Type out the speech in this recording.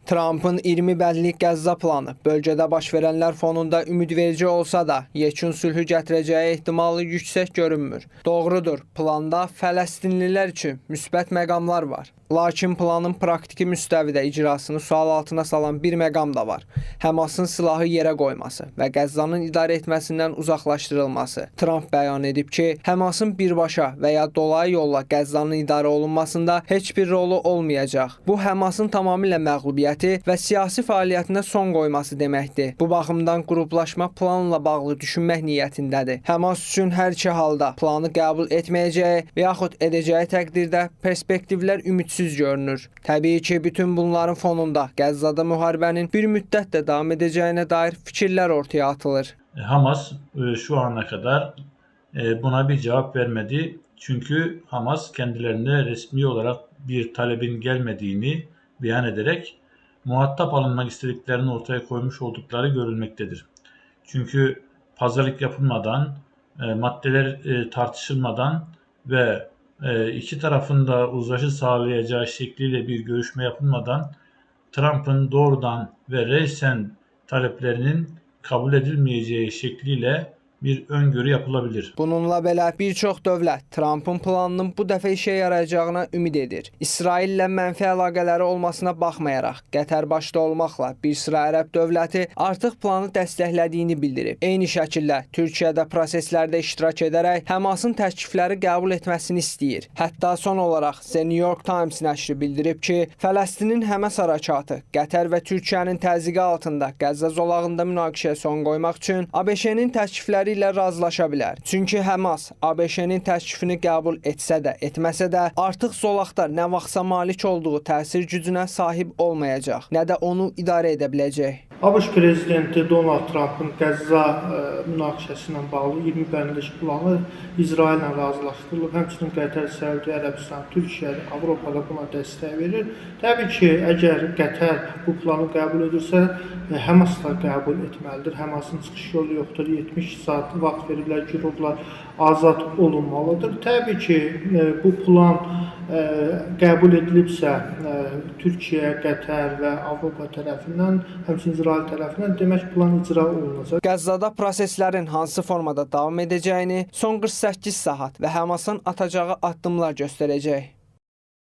Trump'ın 20 bəllik Qəzza planı bölgədə baş verənlər fonunda ümidverici olsa da, yekun sülhü gətirəcəyi ehtimalı yüksək görünmür. Doğrudur, planda Fələstinlilər üçün müsbət məqamlar var. Lakin planın praktiki müstəvidə icrasını sual altına salan bir məqam da var. Həmasın silahı yerə qoyması və Qəzzanın idarə etməsindən uzaqlaşdırılması. Trump bəyan edib ki, Həmasın birbaşa və ya dolayı yolla Qəzzanın idarə olunmasında heç bir rolu olmayacaq. Bu, Həmasın tamamilə məğlubiyyəti və siyasi fəaliyyətinə son qoyması deməkdir. Bu baxımdan qruplaşma planla bağlı düşünmək niyyətindədir. Həmas üçün hər iki halda planı qəbul etməyəcəyi və yaxud edəcəyi təqdirdə perspektivlər ümidsiz görünür. Təbii ki, bütün bunların fonunda Qəzzada müharibənin bir müddət də davam edəcəyinə dair fikirlər ortaya atılır. Hamas şu ana kadar buna bir cevap vermedi. Çünkü Hamas kendilerine resmi olarak bir talebin gelmediğini beyan ederek muhatap alınmak istediklerini ortaya koymuş oldukları görülmektedir. Çünkü pazarlık yapılmadan, maddeler tartışılmadan ve iki tarafın da uzlaşı sağlayacağı şekliyle bir görüşme yapılmadan Trump'ın doğrudan ve resen taleplerinin kabul edilmeyeceği şekliyle bir öngörü yapılabilir. Bununla belə bir çox dövlət Trump'ın planının bu dəfə işə yarayacağına ümid edir. İsraillə mənfi əlaqələri olmasına baxmayaraq, Qətər başda olmaqla bir sıra ərəb dövləti artıq planı dəstəklədiyini bildirib. Eyni şəkildə Türkiyədə proseslərdə iştirak edərək Həmasın təklifləri qəbul etməsini istəyir. Hətta son olaraq The New York Times nəşri bildirib ki, Fələstinin Həmas harakatı Qətər və Türkiyənin təzyiqi altında Qəzza zolağında münaqişəyə son qoymaq üçün ABŞ-nin təklifləri ilə razılaşa bilər. Çünki Həmas ABŞ-nin təklifini qəbul etsə də, etməsə də artıq zolaqda nə vaxtsa malik olduğu təsir gücünə sahib olmayacaq, nə də onu idarə edə biləcək. ABŞ prezidenti Donald Trump'ın Qəzza münaqişəsi ilə bağlı 20 bəllik planı İsraillə razılaşdırılıb. Həmçinin Qətər, Səudiyyə Ərəbistan, Türkiyə, Avropada buna dəstək verir. Təbii ki, əgər Qətər bu planı qəbul edirsə, Həmas da qəbul etməlidir. Həmasın çıxış yolu yoxdur. 70 saat vaxt veriblər, girovlar azad olunmalıdır. Təbii ki, bu plan qəbul edilibsə, Türkiyə, Qətər və Avropa tərəfindən, həmçinin İsrail tərəfindən demək plan icra olunacaq. Qəzzada proseslərin hansı formada davam edəcəyini son 48 saat və Həmasın atacağı addımlar göstərəcək.